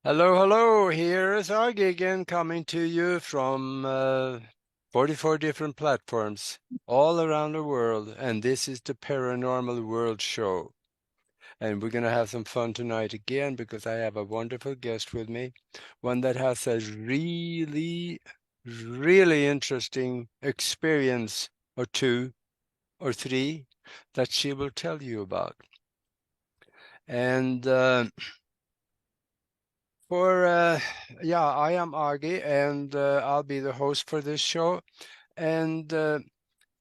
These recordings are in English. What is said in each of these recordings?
Hello, hello. Here is Aage again coming to you from 44 different platforms all around the world. And this is the Paranormal World Show. And we're going to have some fun tonight again because I have a wonderful guest with me, one that has a really interesting experience or two or three that she will tell you about. And yeah, I am Agi, and I'll be the host for this show. And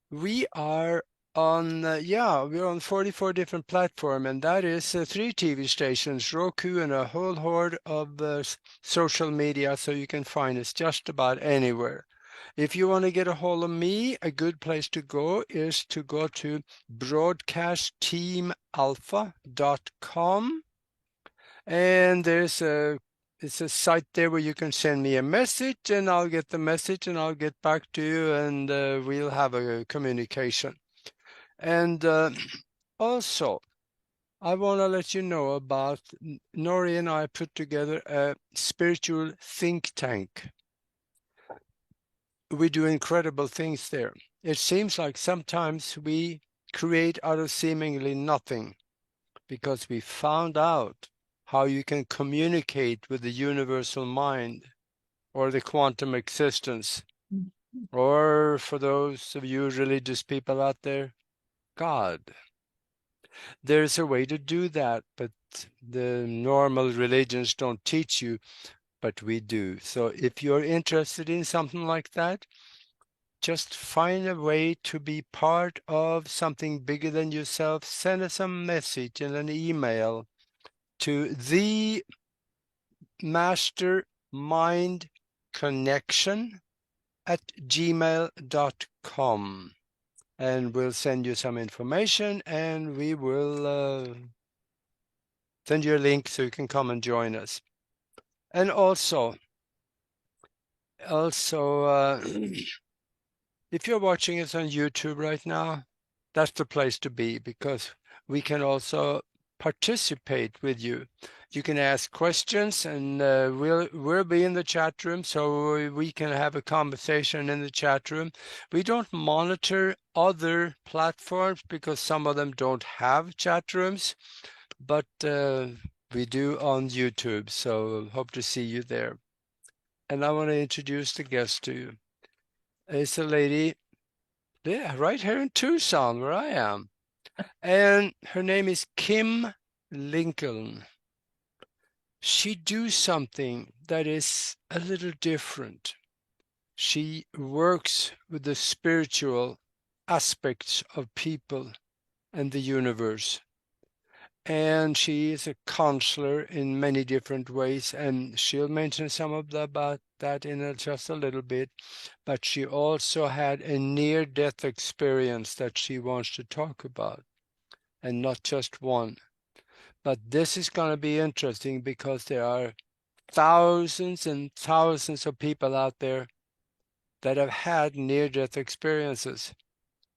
we are we're on 44 different platforms, and that is three TV stations, Roku, and a whole horde of social media, so you can find us just about anywhere. If you want to get a hold of me, a good place to go is to go to broadcastteamalpha.com, and it's a site there where you can send me a message, and I'll get the message and I'll get back to you, and we'll have a communication. And also, I want to let you know about Nori and I put together a spiritual think tank. We do incredible things there. It seems like sometimes we create out of seemingly nothing, because we found out how you can communicate with the universal mind or the quantum existence, or for those of you religious people out there, God. There's a way to do that, but the normal religions don't teach you, but we do. So if you're interested in something like that, just find a way to be part of something bigger than yourself. Send us a message and an email to the mastermindconnection@gmail.com, and we'll send you some information, and we will send you a link so you can come and join us. And also if you're watching us on YouTube right now, that's the place to be, because we can also participate with you. You can ask questions, and we'll be in the chat room, so we can have a conversation in the chat room. We don't monitor other platforms because some of them don't have chat rooms, but we do on YouTube, so hope to see you there. And I want to introduce the guest to you. It's a lady, yeah, right here in Tucson, where I am. And her name is Kim Lincoln. She do something that is a little different. She works with the spiritual aspects of people and the universe. And she is a counselor in many different ways, and she'll mention some of about that in just a little bit. But she also had a near-death experience that she wants to talk about, and not just one. But this is going to be interesting because there are thousands and thousands of people out there that have had near-death experiences,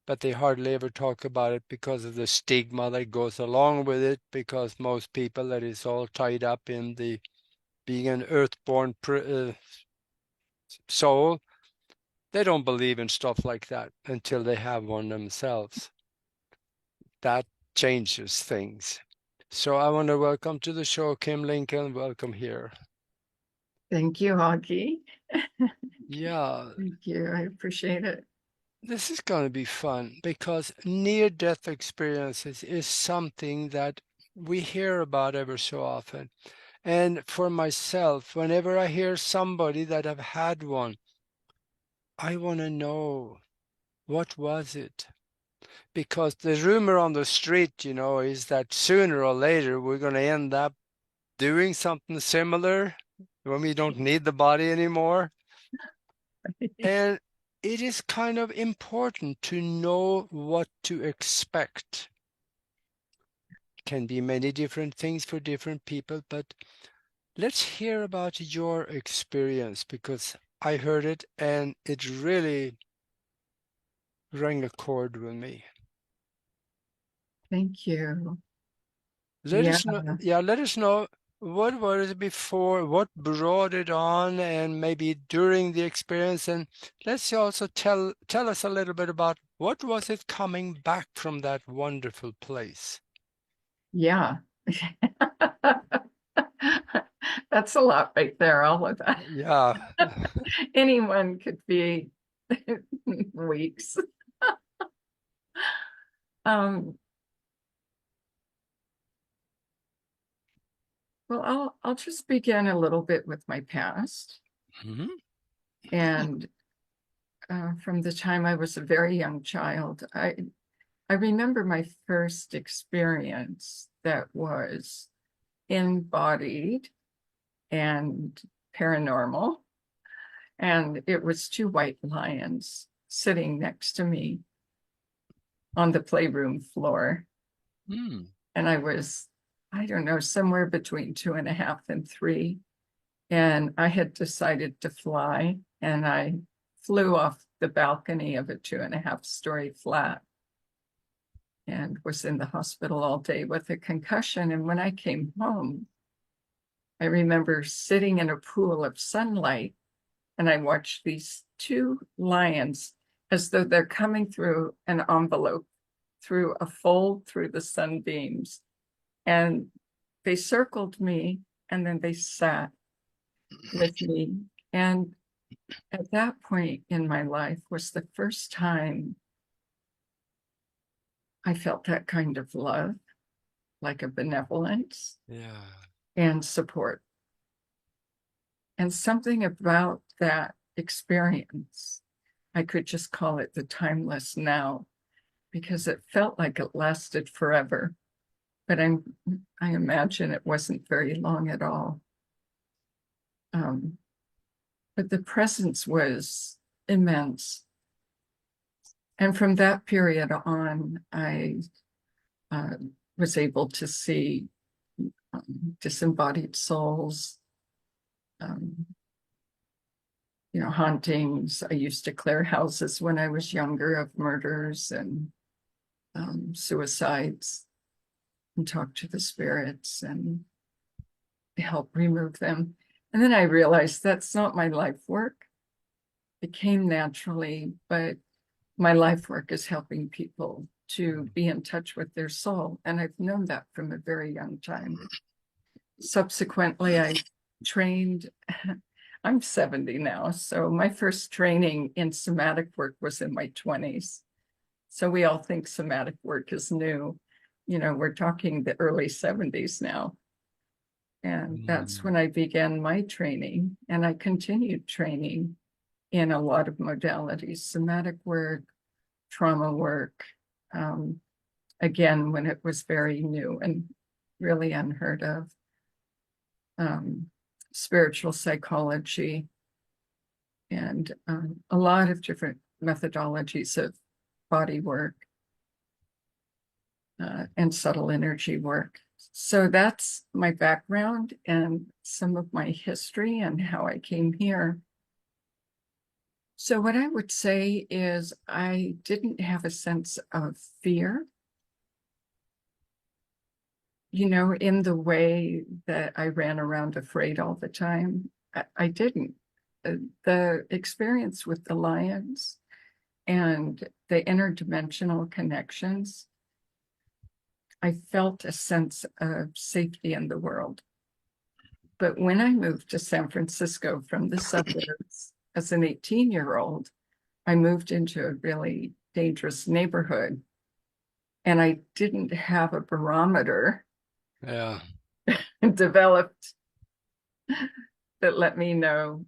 but they hardly ever talk about it because of the stigma that goes along with it, because most people, that is all tied up in the being an earthborn soul, they don't believe in stuff like that until they have one themselves. That changes things. So I want to welcome to the show Kim Lincoln. Welcome here. Thank you, Augie. Yeah, Thank you. I appreciate it. this is going to be fun because near-death experiences is something that we hear about ever so often. And for myself, whenever I hear somebody that have had one, I want to know, what was it? Because the rumor on the street, is that sooner or later we're going to end up doing something similar when we don't need the body anymore. And it is kind of important to know what to expect. It can be many different things for different people, but let's hear about your experience, because I heard it and it really rang a chord with me. Thank you. Let Yeah. us know. Yeah, let us know what was it before? What brought it on, and maybe during the experience? And let's also tell us a little bit about what was it coming back from that wonderful place. Yeah. That's a lot right there, all of that. Yeah. Anyone could be weeks. Um, well, I'll just begin a little bit with my past. Mhm. And from the time I was a very young child, I remember my first experience that was embodied and paranormal. And it was two white lions sitting next to me on the playroom floor. Mm. And I was, I don't know, somewhere between 2.5 and 3. And I had decided to fly, and I flew off the balcony of a 2.5-story flat and was in the hospital all day with a concussion. And when I came home, I remember sitting in a pool of sunlight, and I watched these two lions as though they're coming through an envelope, through a fold through the sunbeams. And they circled me, and then they sat with me. And at that point in my life was the first time I felt that kind of love, like a benevolence Yeah. and support. And something about that experience, I could just call it the timeless now, because it felt like it lasted forever. But I imagine it wasn't very long at all. But the presence was immense. And from that period on, I uh, was able to see disembodied souls, um, hauntings. I used to clear houses when I was younger of murders and suicides, and talk to the spirits and help remove them. And then I realized that's not my life work. It came naturally, but my life work is helping people to be in touch with their soul. And I've known that from a very young time. Subsequently, I trained, I'm 70 now. So my first training in somatic work was in my 20s. So we all think somatic work is new. We're talking the early 70s now. And that's when Mm. I began my training. And I continued training in a lot of modalities, somatic work, trauma work, um, again, when it was very new and really unheard of, um, spiritual psychology, and a lot of different methodologies of body work and subtle energy work. So that's my background and some of my history and how I came here. So what I would say is I didn't have a sense of fear, in the way that I ran around afraid all the time. I didn't. The experience with the lions and the interdimensional connections, I felt a sense of safety in the world. But when I moved to San Francisco from the suburbs as an 18-year-old, I moved into a really dangerous neighborhood, and I didn't have a barometer Yeah. developed that let me know,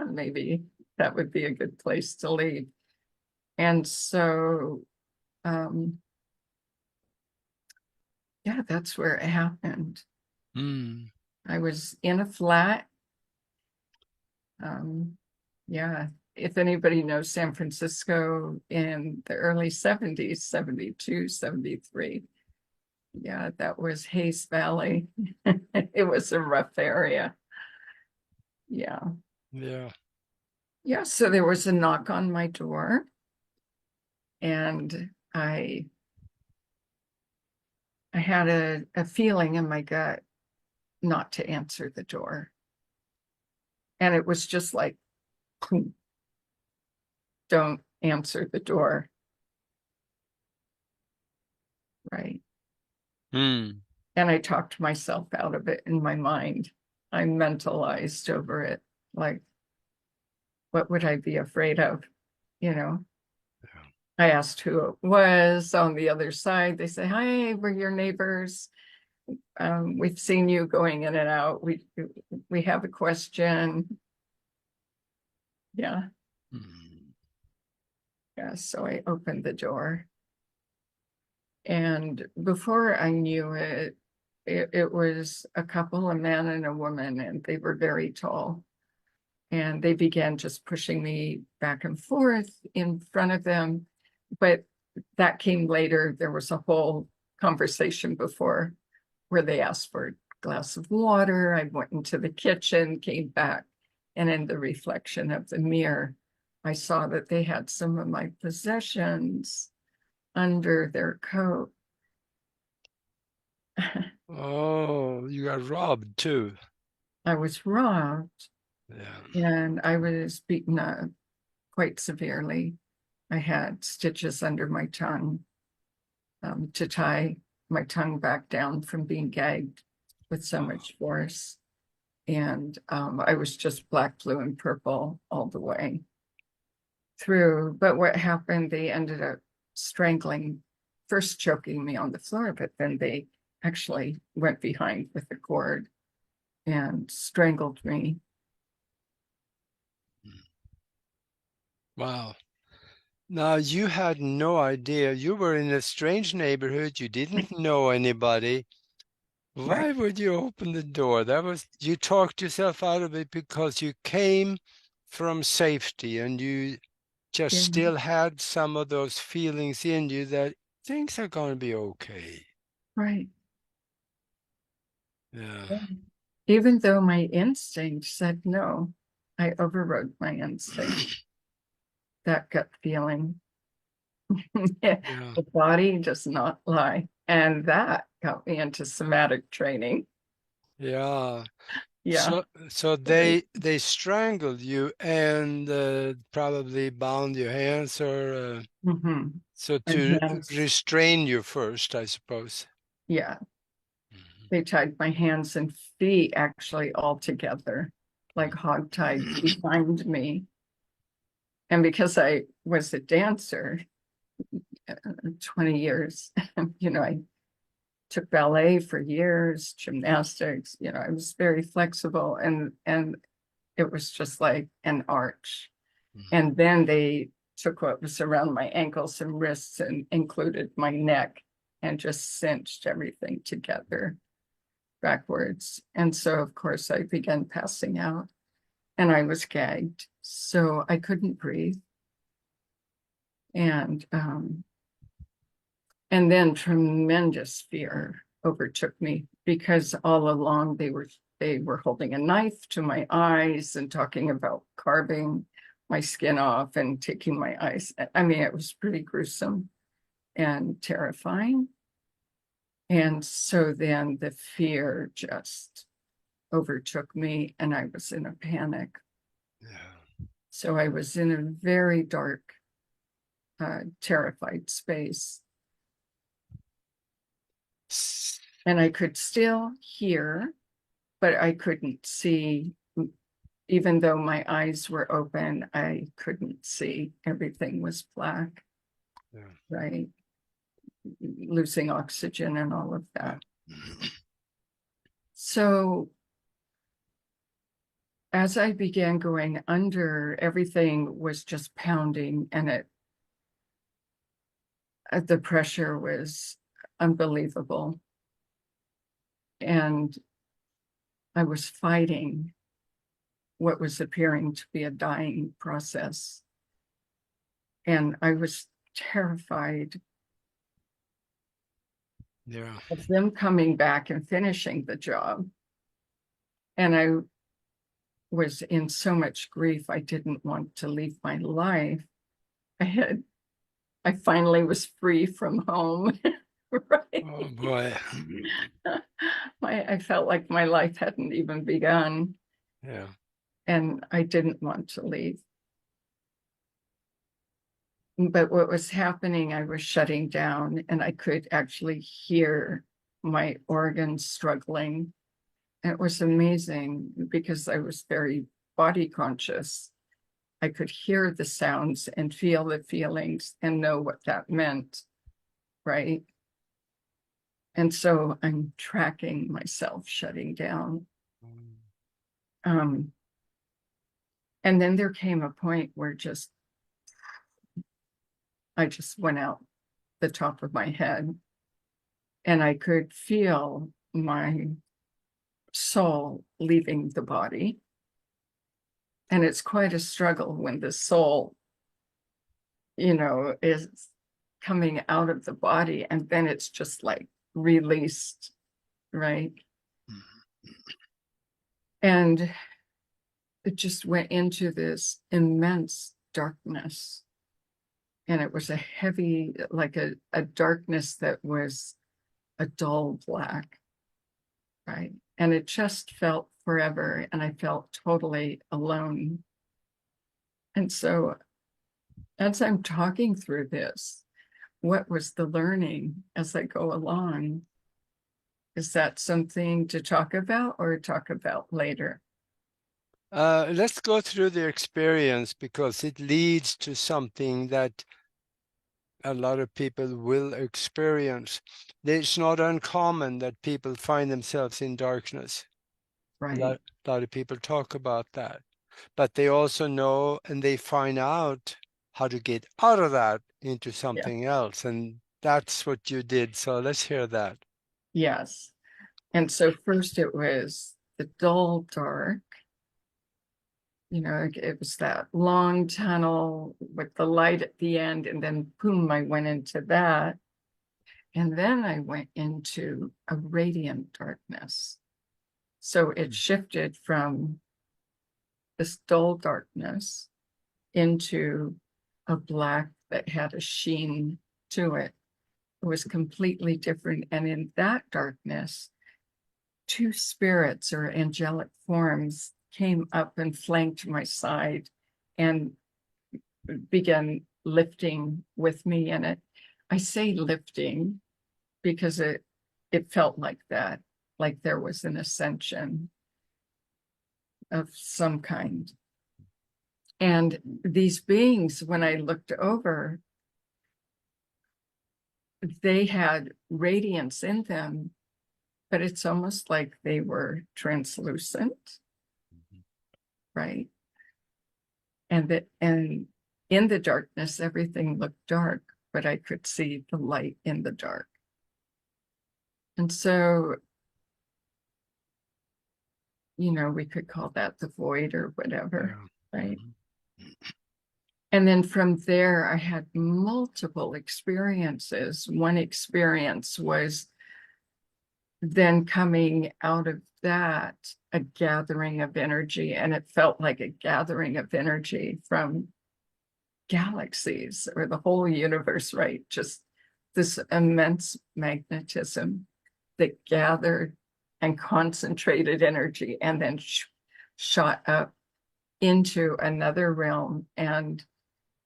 maybe that would be a good place to leave. And so, um, yeah, that's where it happened. Mm. I was in a flat. Yeah, if anybody knows San Francisco in the early 70s, 72, 73, yeah, that was Hayes Valley. It was a rough area. Yeah. Yeah. Yeah, so there was a knock on my door, and I had a feeling in my gut not to answer the door. And it was just like, don't answer the door. Right. Hmm. And I talked myself out of it in my mind. I mentalized over it. Like, what would I be afraid of? You know, I asked who it was on the other side. They say, hi, we're your neighbors. We've seen you going in and out. We have a question. Yeah. Hmm. Yeah. So I opened the door. And before I knew it, it was a couple, a man and a woman, and they were very tall. And they began just pushing me back and forth in front of them. But that came later. There was a whole conversation before where they asked for a glass of water. I went into the kitchen, came back, and in the reflection of the mirror, I saw that they had some of my possessions under their coat. Oh, you got robbed too. I was robbed Yeah. and I was beaten up quite severely. I had stitches under my tongue to tie my tongue back down from being gagged with so Oh. much force. And I was just black, blue, and purple all the way through. But what happened, they ended up strangling, first choking me on the floor, but then they actually went behind with the cord and strangled me. Wow. Now you had no idea. You were in a strange neighborhood. You didn't know anybody. Right. Why would you open the door? That was, you talked yourself out of it because you came from safety and you just Yeah. still had some of those feelings in you that things are going to be okay. Right. Yeah. Yeah. Even though my instinct said no, I overrode my instinct, that gut feeling. Yeah. The body does not lie. And that got me into somatic training. Yeah. Yeah. So they strangled you and probably bound your hands or Mm-hmm. so My to hands. restrain you first, I suppose. Yeah. Mhm. They tied my hands and feet actually all together, like hog-tied behind me. And because I was a dancer, 20 years, I took ballet for years, gymnastics, I was very flexible and it was just like an arch. Mhm. And then they took what was around my ankles and wrists and included my neck and just cinched everything together backwards. And so of course I began passing out and I was gagged. So I couldn't breathe. And then tremendous fear overtook me because all along they were holding a knife to my eyes and talking about carving my skin off and taking my eyes. I mean, it was pretty gruesome and terrifying. And so then the fear just overtook me and I was in a panic. Yeah. So I was in a very dark, terrified space. S- And I could still hear, but I couldn't see. Even though my eyes were open, I couldn't see. Everything was black, Yeah. right? Losing oxygen and all of Yeah. that. So as I began going under, everything was just pounding and the pressure was unbelievable. And I was fighting what was appearing to be a dying process. And I was terrified Yeah. of them coming back and finishing the job. And I was in so much grief, I didn't want to leave my life. I finally was free from home. Right. Oh boy. I felt like my life hadn't even begun, Yeah. and I didn't want to leave. But what was happening, I was shutting down, and I could actually hear my organs struggling. It was amazing because I was very body conscious. I could hear the sounds and feel the feelings and know what that meant, right? And so I'm tracking myself shutting down. Um, and then there came a point where I just went out the top of my head, and I could feel my soul leaving the body. And it's quite a struggle when the soul, is coming out of the body, and then it's just like released, right? And it just went into this immense darkness. And it was a heavy, like a darkness that was a dull black, right? And it just felt forever. And I felt totally alone. And so as I'm talking through this, what was the learning as I go along? Is that something to talk about or talk about later? Let's go through the experience because it leads to something that a lot of people will experience. It's not uncommon that people find themselves in darkness. A Right. lot of people talk about that, but they also know and they find out how to get out of that into Yeah. something else. And that's what you did. So let's hear that. Yes. And so first it was the dull dark, it was that long tunnel with the light at the end. And then boom, I went into that. And then I went into a radiant darkness. So it shifted from this dull darkness into a black that had a sheen to it. It was completely different. And in that darkness, two spirits or angelic forms came up and flanked my side and began lifting with me in it. I say lifting because it felt like that, like there was an ascension of some kind. And these beings, when I looked over, they had radiance in them, but it's almost like they were translucent, right? And in the darkness, everything looked dark, but I could see the light in the dark. And so, we could call that the void or whatever, Yeah. right? Mhm. And then from there, I had multiple experiences. One experience was then coming out of that, a gathering of energy, and it felt like a gathering of energy from galaxies or the whole universe, right? Just this immense magnetism that gathered and concentrated energy and then shot up into another realm. And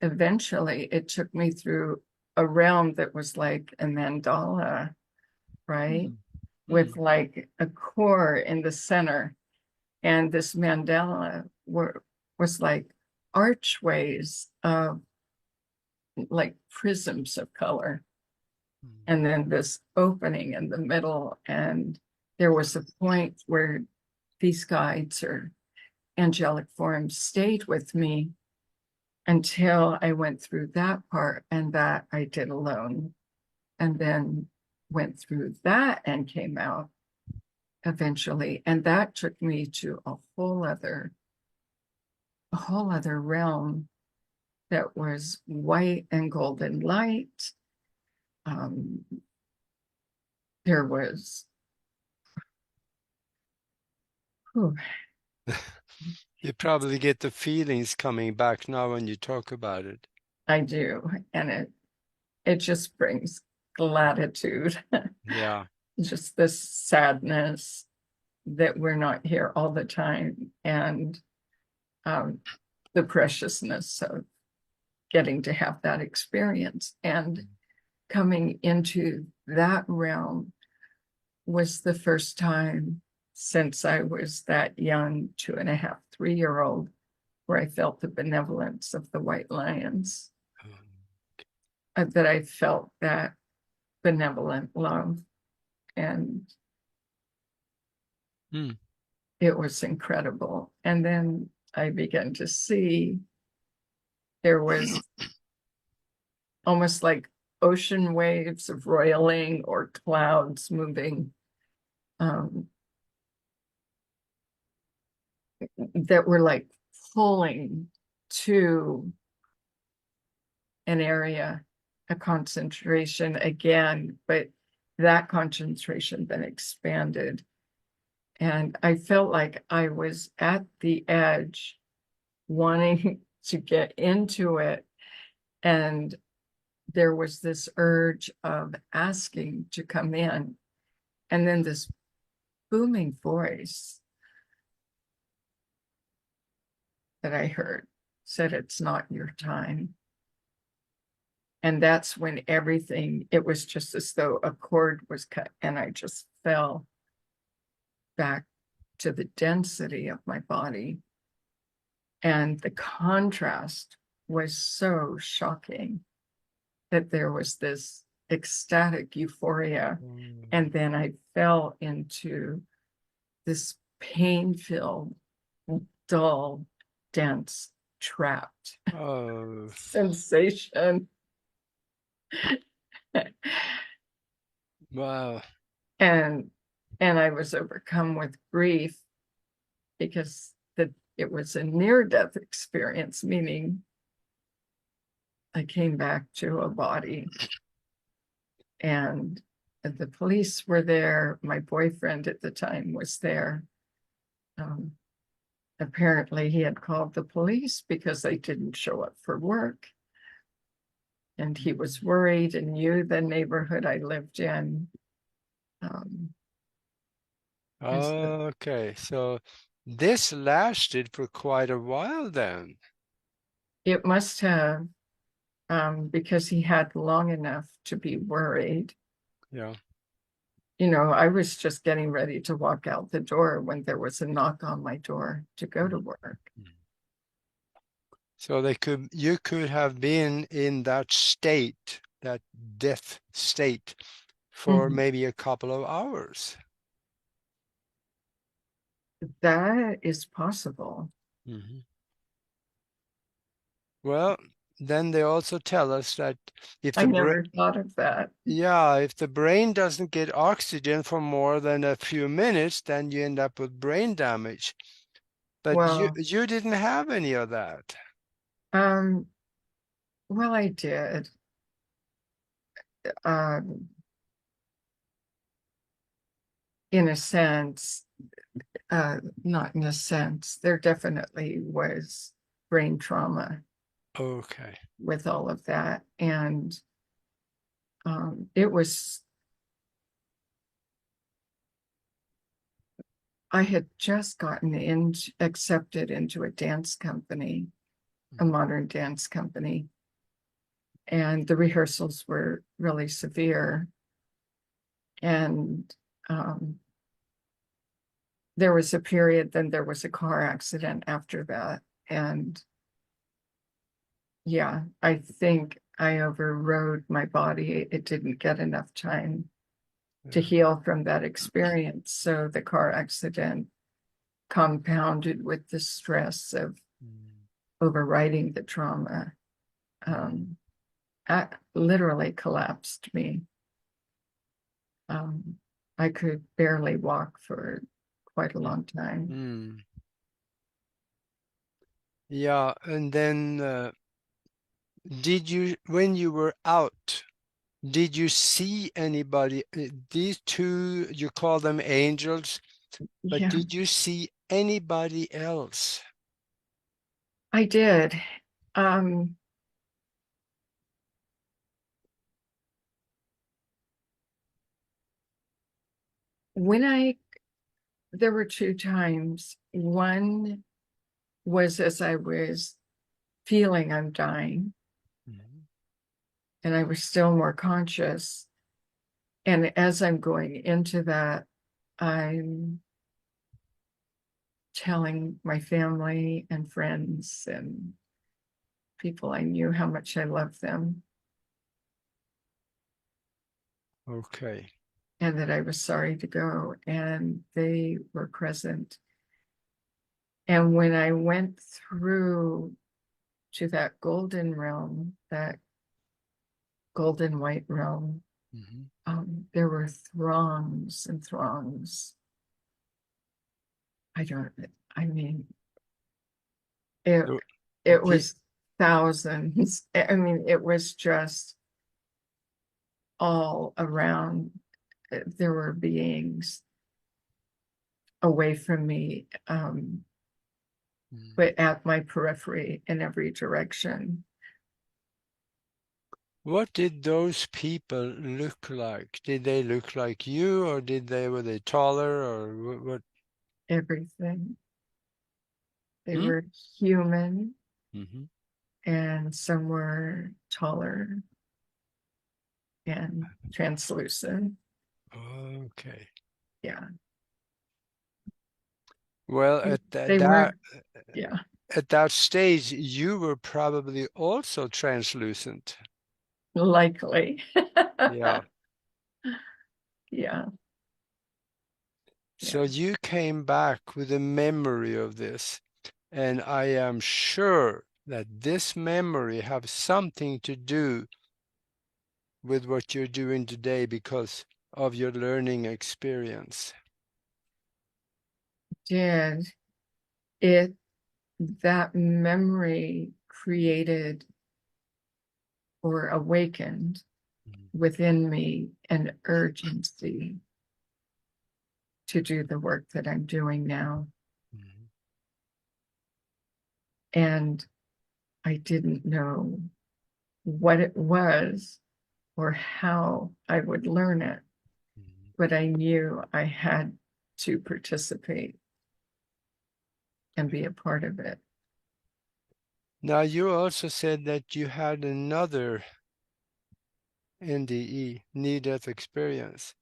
eventually it took me through a realm that was like a mandala, right? Mhm. With Mhm. like a core in the center. And this mandala was like archways of like prisms of color. And then this opening in the middle. And there was a point where these guides or angelic forms stayed with me until I went through that part, and that I did alone. And then went through that and came out eventually. And that took me to a whole other realm that was white and golden light. Um, there was, whew, You probably get the feelings coming back now when you talk about it. I do, and it just brings gratitude, Yeah. just this sadness that we're not here all the time, and um, the preciousness of getting to have that experience. And coming into that realm was the first time since I was that young 2.5, 3-year-old where I felt the benevolence of the white lions, that I felt that benevolent love. And Mm. it was incredible. And then I began to see there was almost like ocean waves of roiling or clouds moving, um, that were like pulling to an area, a concentration again, but that concentration then expanded. And I felt like I was at the edge, wanting to get into it. And there was this urge of asking to come in. And then this booming voice that I heard said, "It's not your time." And that's when everything, it was just as though a cord was cut, and I just fell back to the density of my body. And the contrast was so shocking that there was this ecstatic euphoria. And then I fell into this pain-filled, dull, dense, trapped Oh, sensation. wow. and and I was overcome with grief because it was a near-death experience, meaning I came back to a body, and the police were there. My boyfriend at the time was there. Um, Apparently, he had called the police because they didn't show up for work. And he was worried and knew the neighborhood I lived in. Um, and so Okay, so this lasted for quite a while then. it must have, because he had long enough to be worried. Yeah. I was just getting ready to walk out the door when there was a knock on my door to go to Mm. work. Mm. So you could have been in that state, that death state, for Mhm. maybe a couple of hours. That is possible. Mhm. Well, then they also tell us that if I the brain, never thought of that. yeah, if the brain doesn't get oxygen for more than a few minutes, then you end up with brain damage. But you Well, you didn't have any of that. um, well, I did. Um, in a sense, not in a sense, there definitely was brain trauma Okay. with all of that. And it was, I had just gotten accepted into a dance company, a modern dance company, and the rehearsals were really severe. And um, there was a period, then there was a car accident after that. And yeah, I think I overrode my body. It didn't get enough time to Yeah. heal from that experience. So the car accident compounded with the stress of Mm. overriding the trauma. Um, literally collapsed me. Um, I could barely walk for quite a long time. Mm. Yeah, and then when you were out, did you see anybody? These two, you call them angels, but Yeah, did you see anybody else? I did. Um, There were two times. One was as I was feeling I'm dying, Mhm. and I was still more conscious. And as I'm going into that, I'm telling my family and friends and people I knew how much I loved them Okay. and that I was sorry to go. And they were present. And when I went through to that golden realm, that golden white realm, Mhm. there were throngs and throngs. I don't, I mean, it, So it the was thousands. I mean, it was just all around. There were beings away from me, Mhm. but at my periphery in every direction. What did those people look like? Did they look like you, or were they taller, or what? Everything. They Hmm? were human, Hmm. and some were taller and translucent. Okay. Yeah. Well, at They weren't, yeah, that stage, you were probably also translucent. likely. Yeah. Yeah, yeah. So you came back with a memory of this, and I am sure that this memory has something to do with what you're doing today because of your learning experience. Did it, that memory created or awakened Mhm. within me an urgency to do the work that I'm doing now. Mhm. And I didn't know what it was or how I would learn it, Mhm. but I knew I had to participate and be a part of it. Now, you also said that you had another NDE, near-death experience.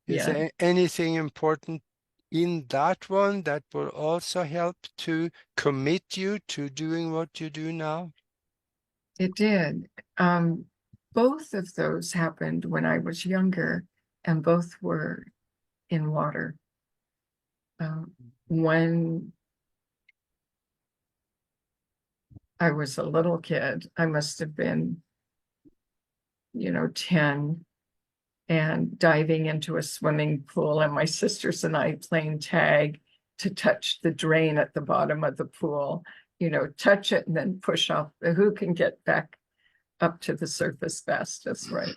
Is Yeah, there anything important in that one that will also help to commit you to doing what you do now? it did. Um, Both of those happened when I was younger, and both were in water. When I was a little kid, I must have been, 10, and diving into a swimming pool, and my sisters and I playing tag to touch the drain at the bottom of the pool, touch it and then push off who can get back up to the surface fastest, right?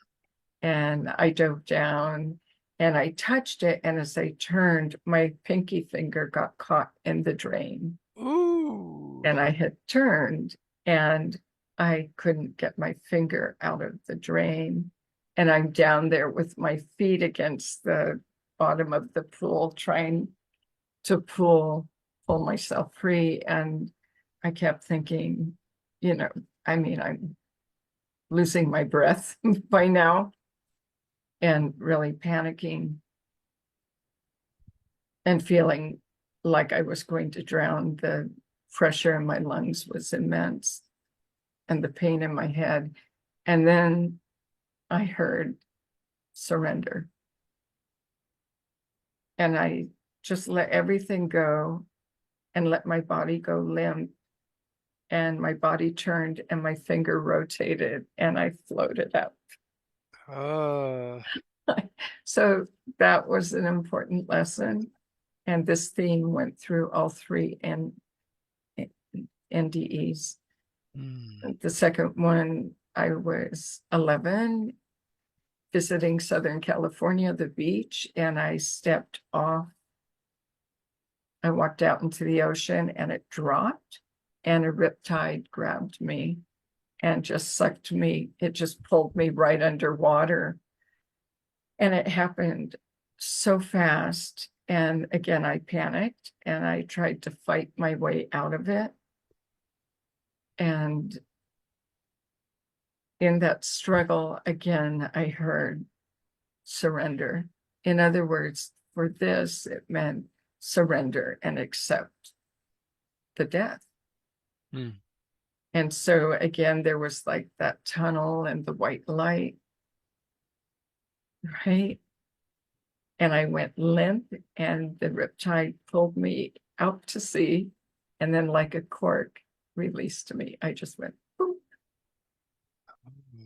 And I dove down and I touched it. And as I turned, my pinky finger got caught in the drain. Ooh. And I had turned and I couldn't get my finger out of the drain. And I'm down there with my feet against the bottom of the pool, trying to pull myself free. And I kept thinking, you know, I'm losing my breath by now and really panicking and feeling like I was going to drown. The pressure in my lungs was immense and the pain in my head. And then I heard surrender. And I just let everything go and let my body go limp. And my body turned and my finger rotated and I floated up. Ah. So that was an important lesson. And this theme went through all three NDEs. Mm. The second one, I was 11, visiting Southern California, the beach, and I stepped off. I walked out into the ocean and it dropped, and a riptide grabbed me and just sucked me. It just pulled me right underwater. And it happened so fast. And again, I panicked and I tried to fight my way out of it. And in that struggle, again, I heard surrender. In other words, for this, it meant surrender and accept the death. Mm. And so again, there was like that tunnel and the white light, right? And I went limp, and the riptide pulled me out to sea, and then like a cork released me. I just went boop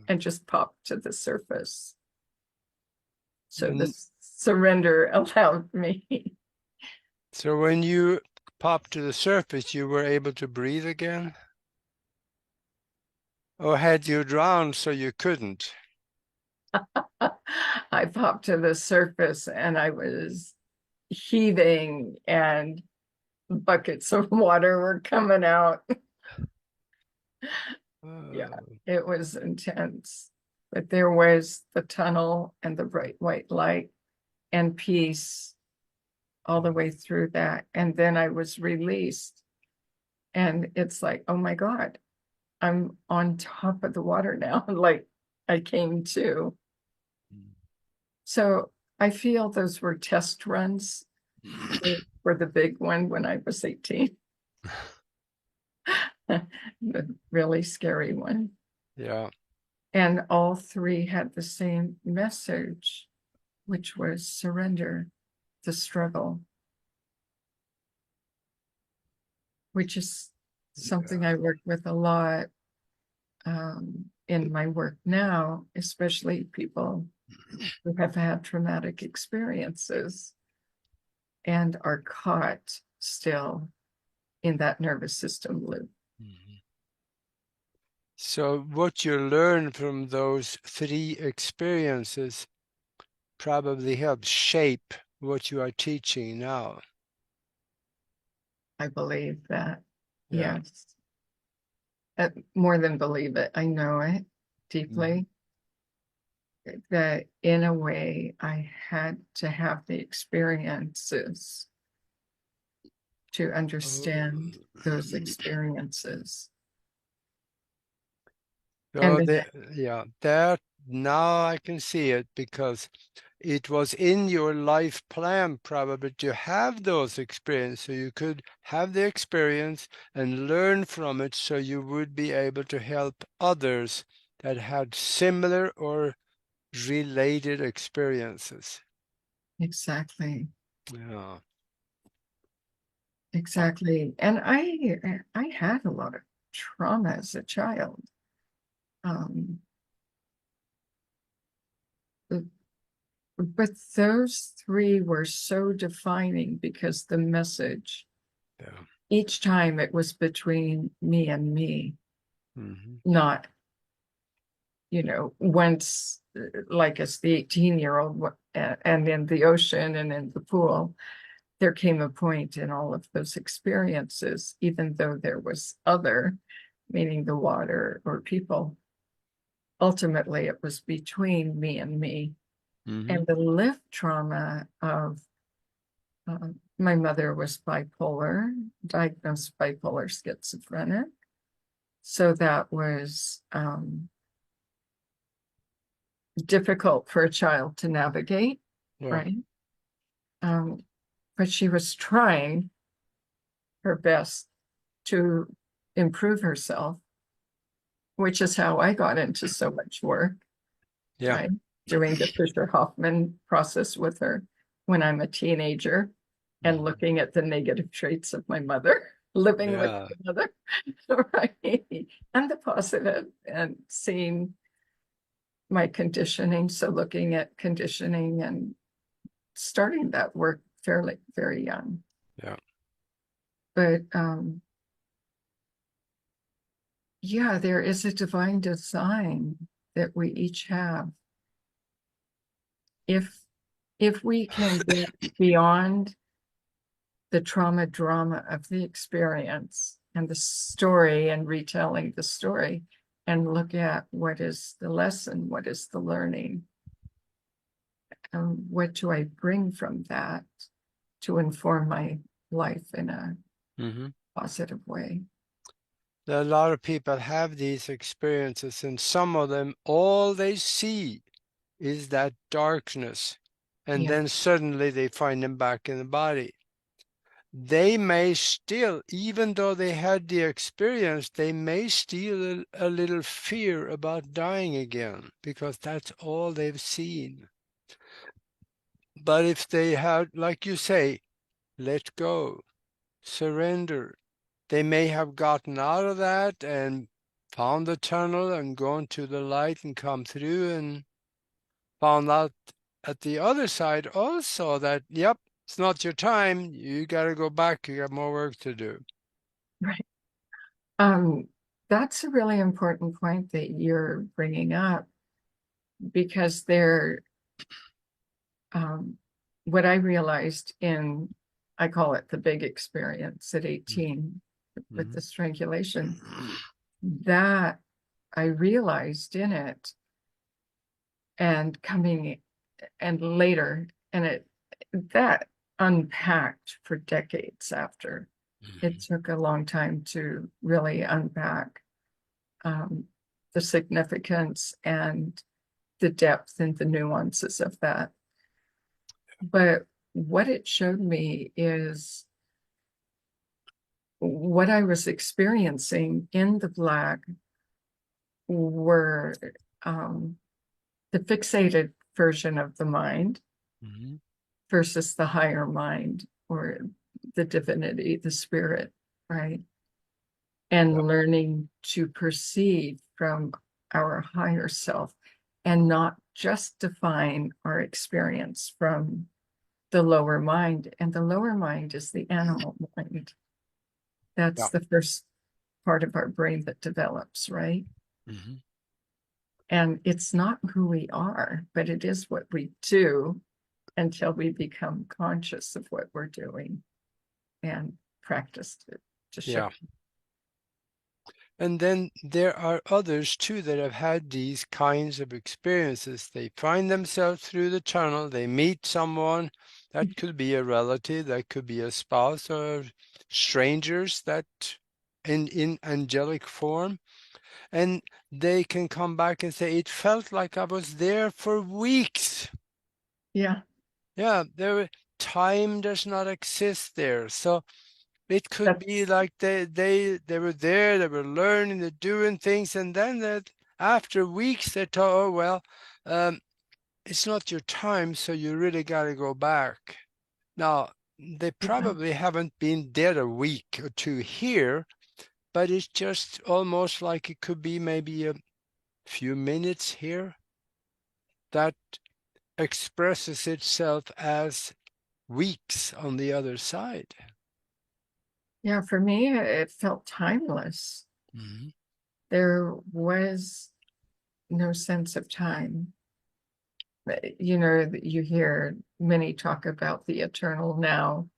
and just popped to the surface. So And this surrender allowed me. so when you popped to the surface, you were able to breathe again? Or had you drowned so you couldn't? I popped to the surface and I was heaving, and buckets of water were coming out. Yeah, Oh, it was intense. But there was the tunnel and the bright white light and peace all the way through that. And then I was released. And it's like, oh my God, I'm on top of the water now. Like I came to. So I feel those were test runs for the big one when I was 18. The really scary one. yeah, And all three had the same message, which was surrender, the struggle, which is something I yeah. work with a lot in my work now, especially people who have had traumatic experiences and are caught still in that nervous system loop. Mhm. So what you learn from those three experiences probably helps shape what you are teaching now. I believe that, Yeah. yes. More than believe it, I know it Mhm. deeply. That in a way I had to have the experiences to Oh. understand those experiences. And So then, yeah, that now I can see it because it was in your life plan probably to have those experiences so you could have the experience and learn from it so you would be able to help others that had similar or related experiences. exactly, Yeah. Uh, exactly. And I had a lot of trauma as a child. Um, but those three were so defining because the message, yeah. each time it was between me and me, Hmm. not, once like as the 18-year-old and in the ocean and in the pool, there came a point in all of those experiences, even though there was other, meaning the water or people, ultimately it was between me and me. Hmm. And the lift trauma of my mother was bipolar, diagnosed bipolar schizophrenic. So that was difficult for a child to navigate, Yeah. right? Um, but she was trying her best to improve herself, which is how I got into so much work, Yeah. right? Doing the Fisher Hoffman process with her when I'm a teenager and Mhm. looking at the negative traits of my mother, living with Yeah. my mother, right? And the positive, and seeing my conditioning. So looking at conditioning and starting that work fairly, very young. Yeah. But yeah, there is a divine design that we each have. If we can get beyond the trauma drama of the experience and the story and retelling the story and look at what is the lesson, what is the learning, what do I bring from that to inform my life in a Mm-hmm. positive way? A lot of people have these experiences, and some of them, all they see is that darkness. And Yeah, then suddenly they find them back in the body. They may still, even though they had the experience, they may still a little fear about dying again because that's all they've seen. But if they had, like you say, let go, surrender, they may have gotten out of that and found the tunnel and gone to the light and come through and found out at the other side also that, yep, it's not your time. You got to go back. You got more work to do. right. Um, that's a really important point that you're bringing up because um, what I realized in, I call it the big experience at 18 with Mm-hmm. the strangulation, that I realized in it and coming and later, and that unpacked for decades after. It took a long time to really unpack um, the significance and the depth and the nuances of that. But what it showed me is what I was experiencing in the Black were um, the fixated version of the mind Mm-hmm. versus the higher mind or the divinity, the spirit, right? Yeah. And learning to perceive from our higher self and not just define our experience from the lower mind. And the lower mind is the animal mind. Yeah. That's the first part of our brain that develops, right? Mm-hmm. And it's not who we are, but it is what we do until we become conscious of what we're doing and practice to show. Yeah. And then there are others too that have had these kinds of experiences. They find themselves through the tunnel, they meet someone that could be a relative, that could be a spouse, or strangers that in angelic form, and they can come back and say, it felt like I was there for weeks. Yeah, Yeah, time does not exist there. So it could be that's like they were there, they were learning, they're doing things, and then that after weeks they thought, oh well, um, it's not your time, so you really got to go back. Now they yeah, probably haven't been dead a week or two here, but it's just almost like it could be maybe a few minutes here that expresses itself as weeks on the other side. yeah. For me, it felt timeless. Mhm. There was no sense of time. You know, you hear many talk about the eternal now,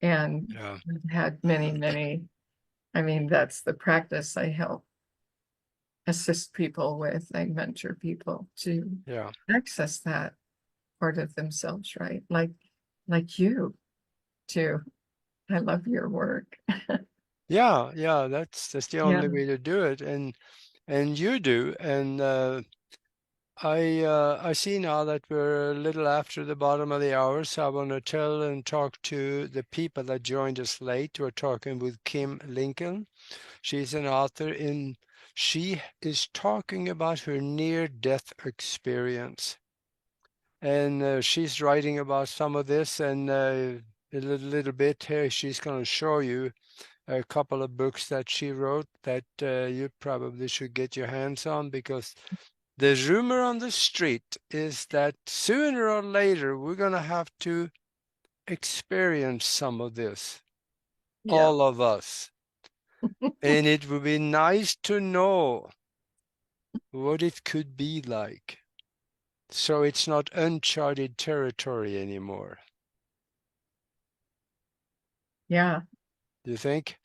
and Yeah, we've had many, many. I mean, that's the practice I help assist people with. I mentor people to yeah. access that part of themselves, right? Like you too. I love your work. Yeah, yeah, that's the Yeah, only way to do it, and you do, and I see now that we're a little after the bottom of the hour, so I want to tell and talk to the people that joined us late. We're talking with Kim Lincoln. She's an author in. She is talking about her near-death experience, and she's writing about some of this, and a little bit here she's going to show you a couple of books that she wrote that you probably should get your hands on because the rumor on the street is that sooner or later we're going to have to experience some of this, yeah, all of us. And it would be nice to know what it could be like. So it's not uncharted territory anymore. yeah, Do you think?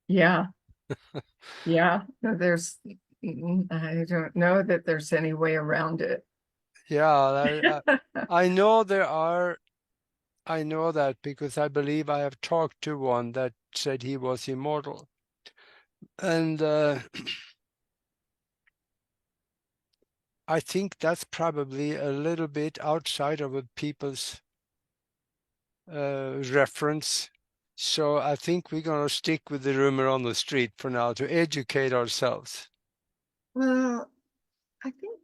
yeah, yeah. No, I don't know that there's any way around it. Yeah, I know there are. I know that because I believe I have talked to one that said he was immortal. And I think that's probably a little bit outside of what people's reference. So I think we're going to stick with the rumor on the street for now to educate ourselves. Well, I think,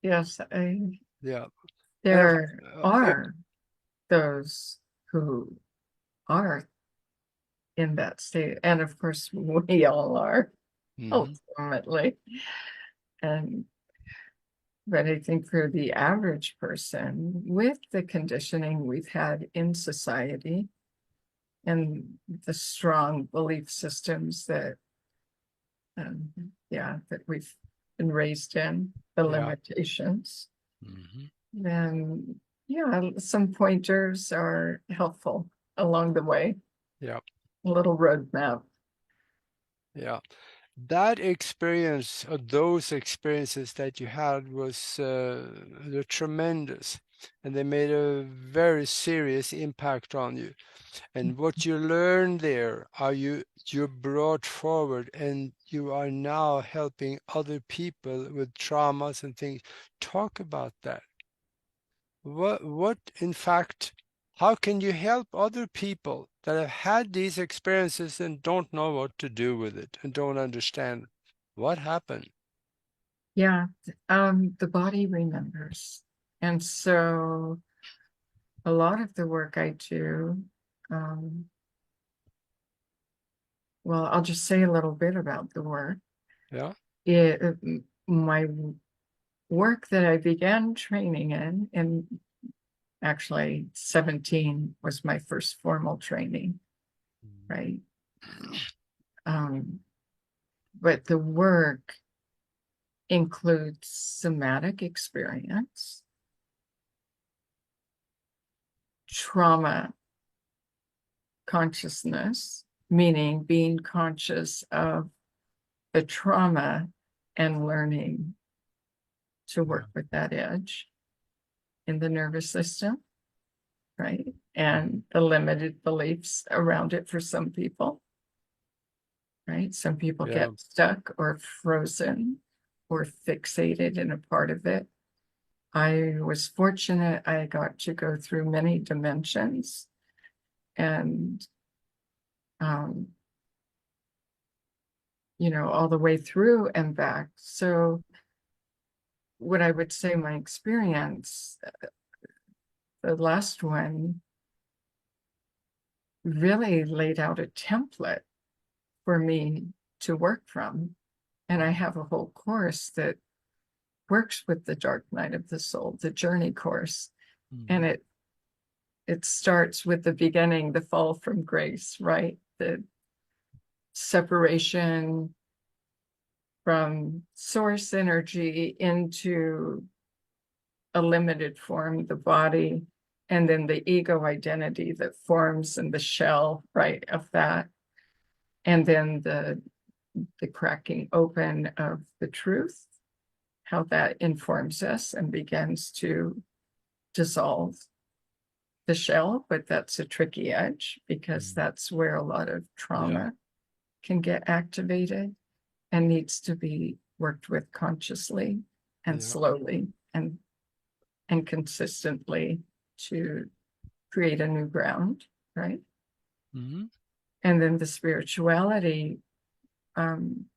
yes, Yeah. And of, there uh, are those who are in that state. And of course, we all are mhm, ultimately. And but I think for the average person, with the conditioning we've had in society and the strong belief systems that, yeah, that we've been raised in, the yeah. limitations, Mhm, then yeah, some pointers are helpful along the way, yeah. a little roadmap. Yeah. That experience, or those experiences that you had, was they're tremendous, and they made a very serious impact on you. And what you learned there, are you brought forward, and you are now helping other people with traumas and things. Talk about that. What in fact, how can you help other people that have had these experiences and don't know what to do with it and don't understand what happened? Yeah, the body remembers. And so a lot of the work I do, um, well, I'll just say a little bit about the work. Yeah. My work that I began training in, and actually 17 was my first formal training, right? Um, but the work includes somatic experience, trauma consciousness, meaning being conscious of the trauma and learning to Yeah. work with that edge in the nervous system, right? Mhm. And the limited beliefs around it for some people, right? Some people Yeah. get stuck or frozen or fixated in a part of it. I was fortunate, I got to go through many dimensions and, um, all the way through and back. So, what I would say my experience, the last one really laid out a template for me to work from. And I have a whole course that works with the dark night of the soul, the journey course. And Mhm. it starts with the beginning, the fall from grace, right? The separation from source energy into a limited form, the body, and then the ego identity that forms in the shell, right, of that. And then the cracking open of the truth, how that informs us and begins to dissolve the shell, but that's a tricky edge because Mhm. that's where a lot of Yeah. trauma can get activated and needs to be worked with consciously and Yeah. slowly and consistently to create a new ground, right? Mhm. And then the spirituality, um,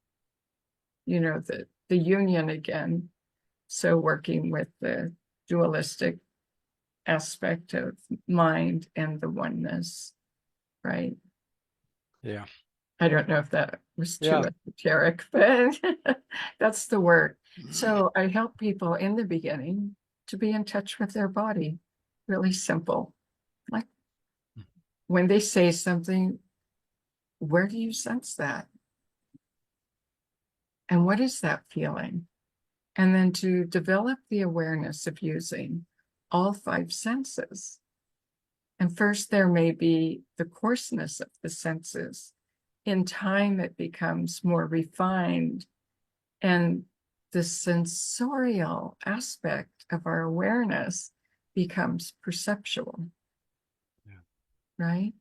the union again. So working with the dualistic aspect of mind and the oneness, right? Yeah. I don't know if that was too Yeah. esoteric, but that's the work. Mhm. So I help people in the beginning to be in touch with their body. Really simple. Like when they say something, where do you sense that? And what is that feeling? And then to develop the awareness of using all five senses. And first, there may be the coarseness of the senses. In time, it becomes more refined. And the sensorial aspect of our awareness becomes perceptual, Yeah. right?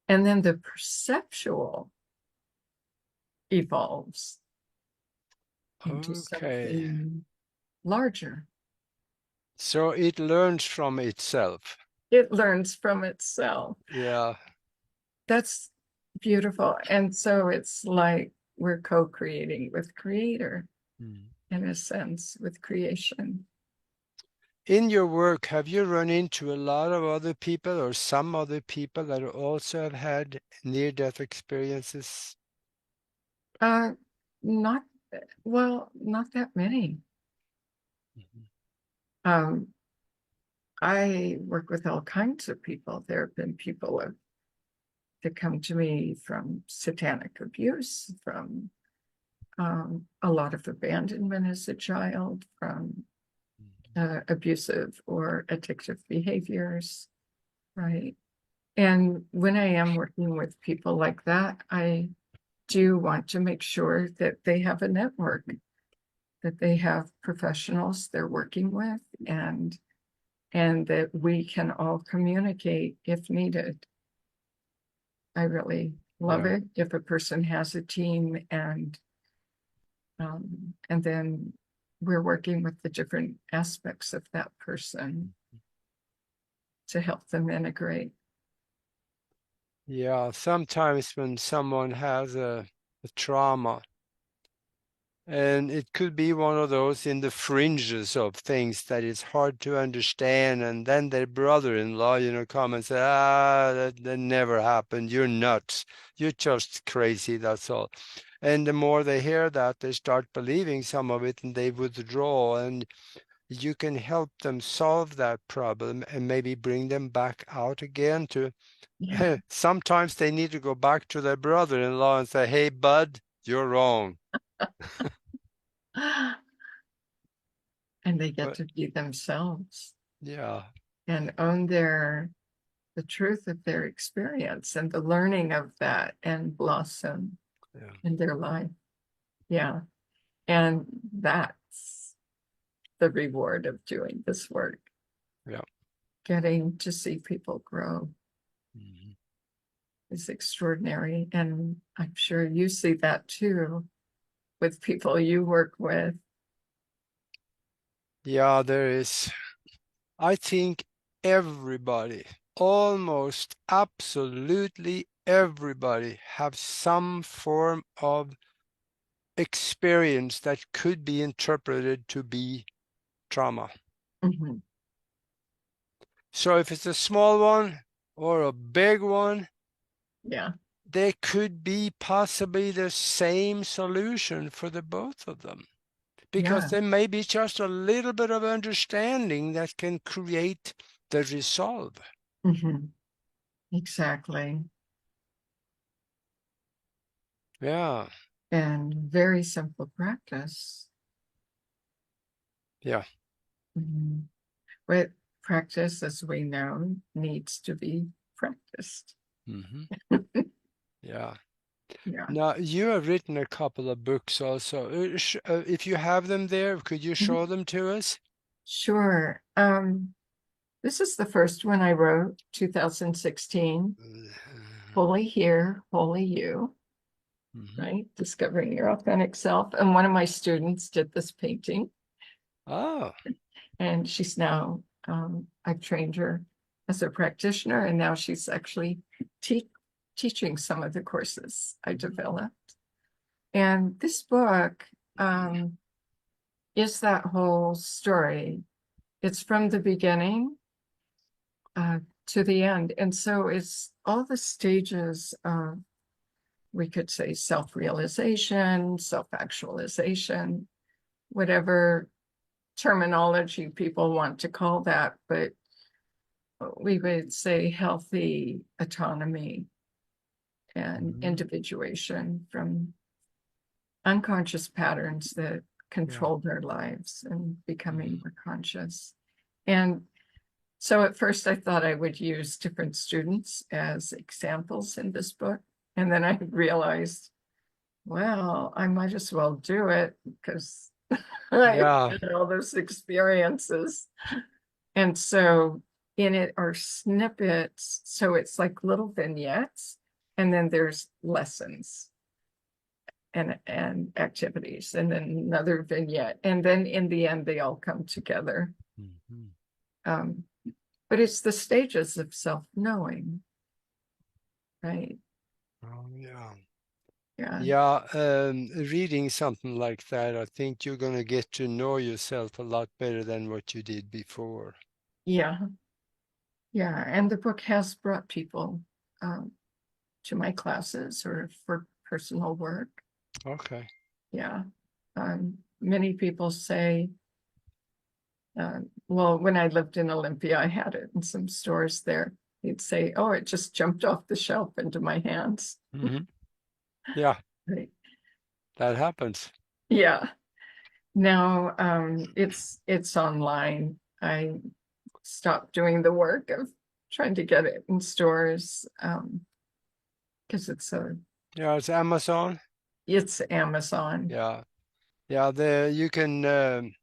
And then the perceptual evolves into Okay. something larger. So it learns from itself. It learns from itself. Yeah. That's beautiful. And so it's like we're co-creating with Creator, Mm. in a sense, with creation. In your work, have you run into a lot of other people or some other people that also have had near-death experiences? Uh, not well, not that many. Mhm. Um, I work with all kinds of people. There have been people that come to me from satanic abuse, from a lot of abandonment as a child, from abusive or addictive behaviors, right? And when I am working with people like that, I do want to make sure that they have a network, that they have professionals they're working with, and that we can all communicate if needed. I really love Yeah. it if a person has a team, and then we're working with the different aspects of that person to help them integrate. Yeah. Sometimes when someone has a trauma, and it could be one of those in the fringes of things that is hard to understand. And then their brother-in-law, come and say, that never happened. You're nuts. You're just crazy. That's all. And the more they hear that, they start believing some of it and they withdraw. And you can help them solve that problem and maybe bring them back out again to, Yeah. sometimes they need to go back to their brother-in-law and say, hey, bud, you're wrong. And they get But to be themselves yeah. and own the truth of their experience and the learning of that and blossom Yeah. in their life. Yeah. And that's the reward of doing this work, Yeah. getting to see people grow Mhm. is extraordinary. And I'm sure you see that too with people you work with. Yeah, there is. I think everybody, almost absolutely everybody, have some form of experience that could be interpreted to be trauma. Mhm. So if it's a small one or a big one, Yeah. there could be possibly the same solution for the both of them. Because Yeah. there may be just a little bit of understanding that can create the resolve. Mhm. Exactly. Yeah, And very simple practice. yeah, Mhm. But practice, as we know, needs to be practiced. hmm, yeah. Yeah. Now, you have written a couple of books also. If you have them there, could you Mhm. show them to us? Sure. This is the first one I wrote, 2016, Wholly Here, Wholly You, Mhm. right? Discovering your authentic self. And one of my students did this painting, Oh, and she's now, I've trained her as a practitioner, and now she's actually teaching some of the courses I developed. And this book is that whole story. It's from the beginning to the end. And so it's all the stages of, we could say, self-realization, self-actualization, whatever terminology people want to call that, but we would say healthy autonomy and mhm. individuation from unconscious patterns that Yeah. controlled our lives and becoming Mhm. more conscious. And so at first I thought I would use different students as examples in this book. And then I realized, well, I might as well do it because I've Yeah. had all those experiences. And so in it are snippets. So it's like little vignettes, and then there's lessons and activities, and then another vignette. And then in the end, they all come together. Mhm. Um, but it's the stages of self-knowing, right? Oh, yeah. Yeah. Yeah, reading something like that, I think you're going to get to know yourself a lot better than what you did before. Yeah. Yeah. And the book has brought people um, to my classes or for personal work. Okay. Yeah. Many people say, well, when I lived in Olympia, I had it in some stores there. He'd say, oh, it just jumped off the shelf into my hands. Hmm. Yeah, Right. that happens. Yeah. Now it's online. I stopped doing the work of trying to get it in stores because Yeah, it's Amazon. it's Amazon. Yeah. Yeah, there you can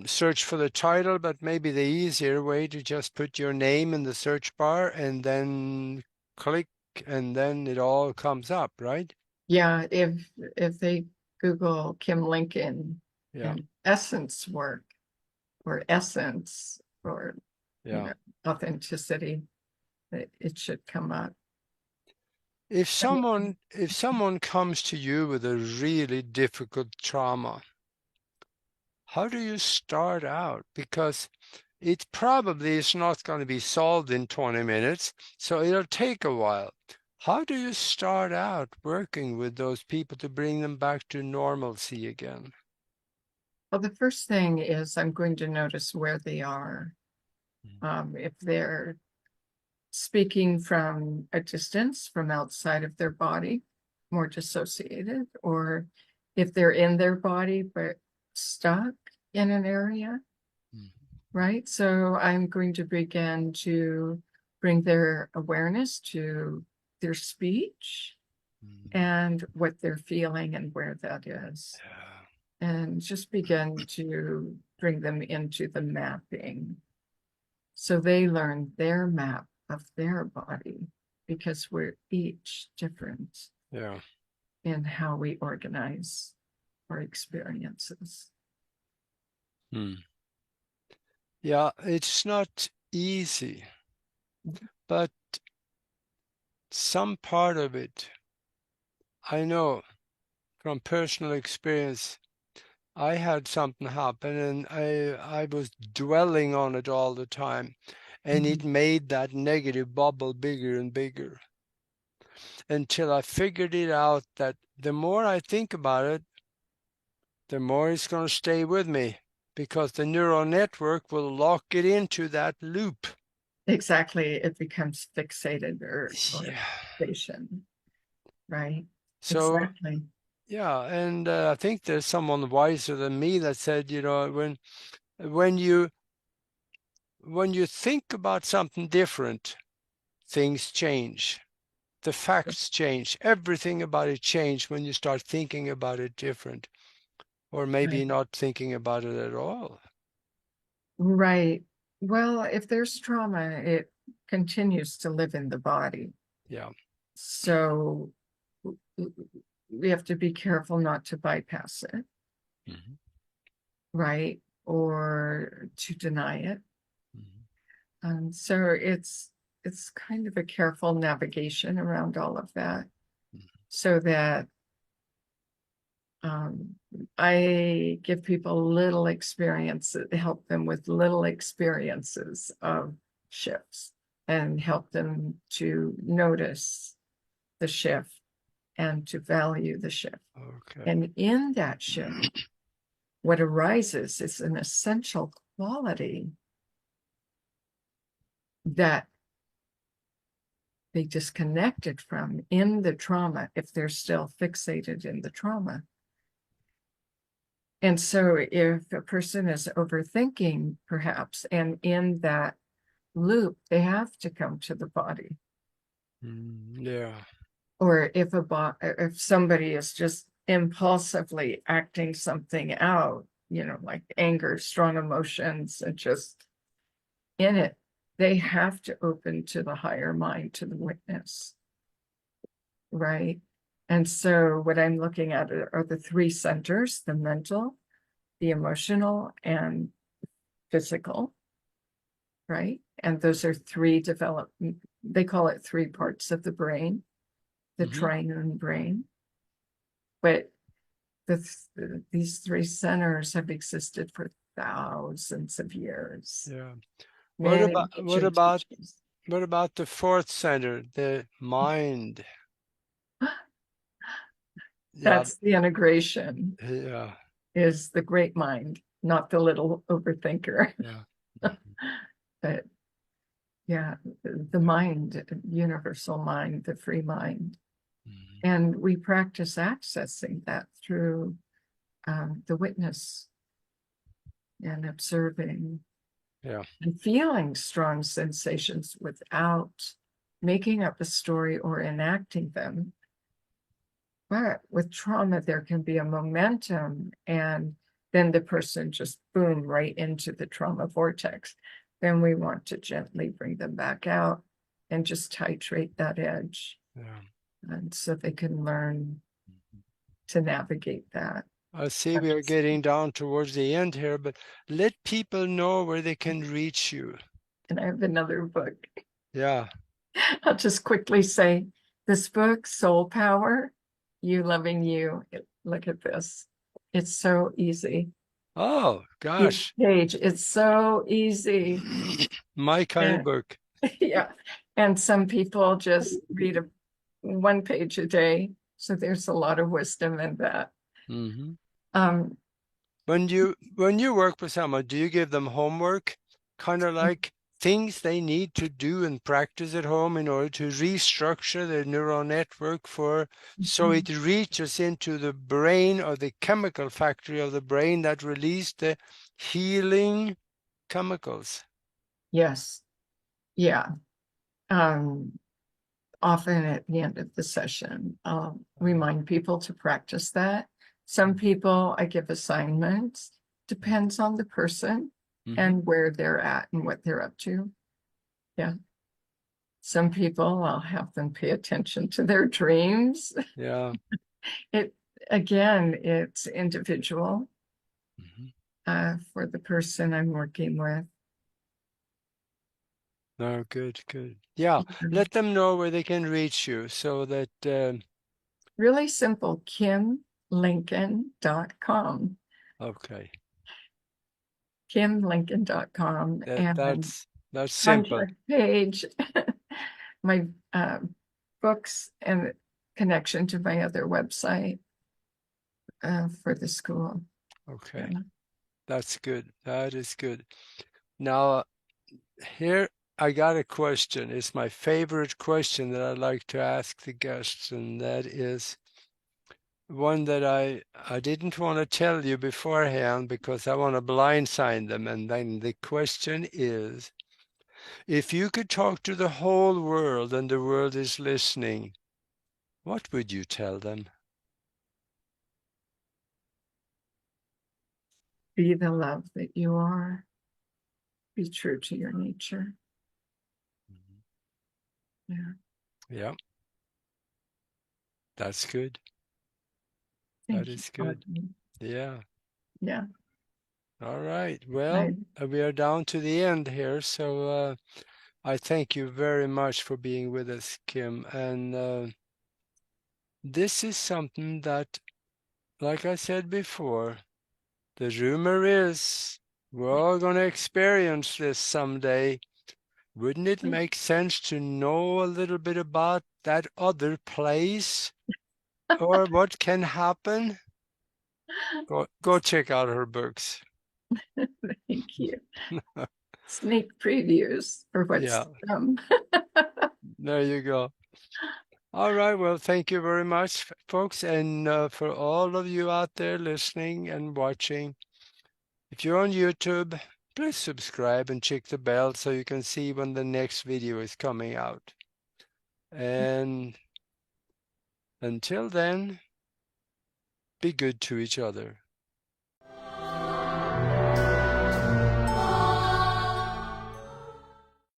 search for the title, but maybe the easier way to just put your name in the search bar and then click and then it all comes up, right? Yeah, if they Google Kim Lincoln Yeah. and essence work or essence or you Yeah. know authenticity, it should come up. If someone comes to you with a really difficult trauma, how do you start out? Because it probably is not going to be solved in 20 minutes, so it'll take a while. How do you start out working with those people to bring them back to normalcy again? Well, the first thing is I'm going to notice where they are. If they're speaking from a distance, from outside of their body, more dissociated, or if they're in their body but stuck in an area, right? So I'm going to begin to bring their awareness to their speech Mm. and what they're feeling and where that is. Yeah. And just begin to bring them into the mapping. So they learn their map of their body because we're each different Yeah. in how we organize our experiences. Hmm. Yeah, it's not easy, but some part of it, I know from personal experience, I had something happen and I was dwelling on it all the time, and it Mhm. made that negative bubble bigger and bigger until I figured it out that the more I think about it, the more it's going to stay with me because the neural network will lock it into that loop. Exactly. It becomes fixated or Yeah. station, right? So, Exactly. yeah, and I think there's someone wiser than me that said, when you when you think about something different, things change. The facts change. Everything about it change when you start thinking about it different, or maybe Right. not thinking about it at all. Right. Well, if there's trauma, it continues to live in the body. Yeah. So we have to be careful not to bypass it, Mhm. right? Or to deny it. Mhm. So it's kind of a careful navigation around all of that so that um, I give people little experience, help them with little experiences of shifts and help them to notice the shift and to value the shift. Okay. And in that shift, what arises is an essential quality that they disconnected from in the trauma if they're still fixated in the trauma. And so if a person is overthinking, perhaps, and in that loop, they have to come to the body. Yeah. or if somebody is just impulsively acting something out, like anger, strong emotions, and just in it, they have to open to the higher mind, to the witness, right? And so what I'm looking at are the three centers: the mental, the emotional, and physical, right? And those are they call it three parts of the brain, the triune brain. But these three centers have existed for thousands of years. Yeah. What Many about what ancient about teachings. what about the fourth center, the mind? Yeah, That's the integration, yeah, is the great mind, not the little overthinker. yeah. But yeah, the Yeah. mind, universal mind, the free mind. Mhm. And we practice accessing that through the witness and observing Yeah. and feeling strong sensations without making up a story or enacting them. But with trauma, there can be a momentum, and then the person just boom right into the trauma vortex. Then we want to gently bring them back out and just titrate that edge, Yeah. and so they can learn to navigate that. I see we are getting down towards the end here, but let people know where they can reach you. And I have another book. Yeah. I'll just quickly say this book, Soul Power, You Loving You. Look at this. It's so easy. Oh, Each gosh. page, it's so easy. My kind of And book. yeah. And some people just read one page a day. So there's a lot of wisdom in that. Hmm. Um, When you work with someone, do you give them homework, kind of like things they need to do and practice at home in order to restructure their neural network so it reaches into the brain or the chemical factory of the brain that release the healing chemicals? yes. Yeah. Um, Often at the end of the session, I'll remind people to practice that. Some people I give assignments, depends on the person Mm-hmm. and where they're at and what they're up to. Yeah. Some people I'll have them pay attention to their dreams. Yeah. It again, it's individual Mm-hmm. for the person I'm working with. No, good, good. Yeah, let them know where they can reach you so that Really simple, kimlincoln.com. okay. kimlincoln.com That and that's simple. contact page, my books, and connection to my other website for the school. Yeah. Okay. That's good. That is good. Now, here I got a question. It's my favorite question that I like to ask the guests, and that is one that I didn't want to tell you beforehand because I want to blindside them. And then the question is, if you could talk to the whole world and the world is listening, what would you tell them? Be the love that you are. Be true to your nature. Yeah. Yeah, that's good. That Thank you, is good. Audrey. Yeah. Yeah. All right. Well, I, we are down to the end here. So I thank you very much for being with us, Kim. And this is something that, like I said before, the rumor is we're all going to experience this someday. Wouldn't it make sense to know a little bit about that other place or what can happen? Go check out her books. Thank you. Sneak previews for what's Yeah, to come. there you go. All right. Well, thank you very much, folks. And for all of you out there listening and watching, if you're on YouTube, please subscribe and check the bell so you can see when the next video is coming out. And Until then, be good to each other.